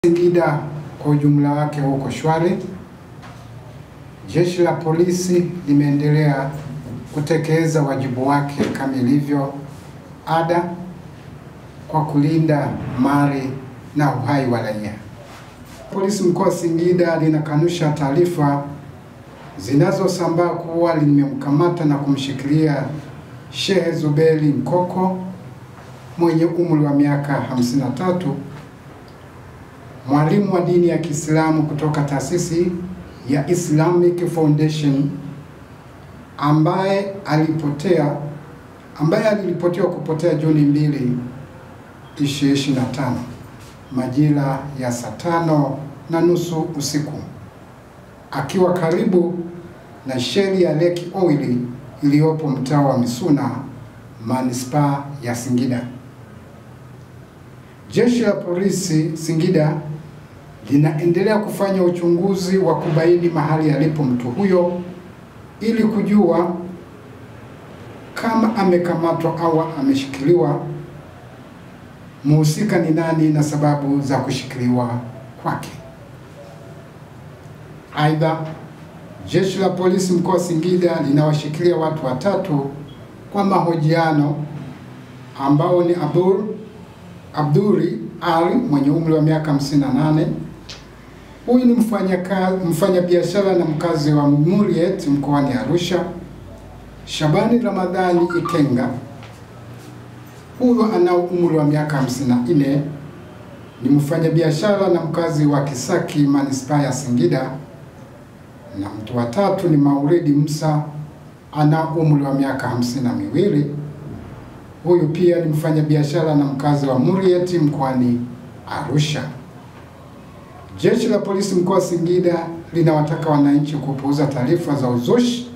Singida kwa ujumla wake huko shwari. Jeshi la polisi limeendelea kutekeleza wajibu wake kama ilivyo ada kwa kulinda mali na uhai wa raia. Polisi mkoa wa Singida linakanusha taarifa zinazosambaa kuwa limemkamata na kumshikilia Sheikh Zuberi Nkoko mwenye umri wa miaka 53, mwalimu wa dini ya Kiislamu kutoka taasisi ya Islamic Foundation ambaye aliripotiwa kupotea Juni 2, 2025 majira ya saa 5:30 usiku akiwa karibu na sheli ya Lake Oil iliyopo mtaa wa Misuna, manispaa ya Singida. Jeshi la polisi Singida linaendelea kufanya uchunguzi wa kubaini mahali alipo mtu huyo ili kujua kama amekamatwa au ameshikiliwa, mhusika ni nani na sababu za kushikiliwa kwake. Aidha, jeshi la polisi mkoa wa Singida linawashikilia watu watatu kwa mahojiano ambao ni Abduri Ali mwenye umri wa miaka 58. Huyu ni mfanyabiashara na mkazi wa Muriet mkoani Arusha. Shabani Ramadhani Ikenga, huyu ana umri wa miaka 54, ni mfanyabiashara na mkazi wa Kisaki manispaa ya Singida. Na mtu wa tatu ni Maulidi Musa, ana umri wa miaka 52. Huyu pia ni mfanyabiashara na mkazi wa Muriet mkoani Arusha. Jeshi la polisi mkoa wa Singida linawataka wananchi kupuuza taarifa za uzushi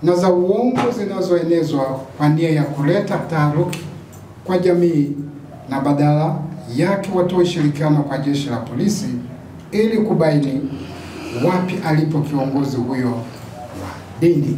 na za uongo zinazoenezwa kwa nia ya kuleta taharuki kwa jamii, na badala yake watoe ushirikiano kwa jeshi la polisi ili kubaini wapi alipo kiongozi huyo wa dini.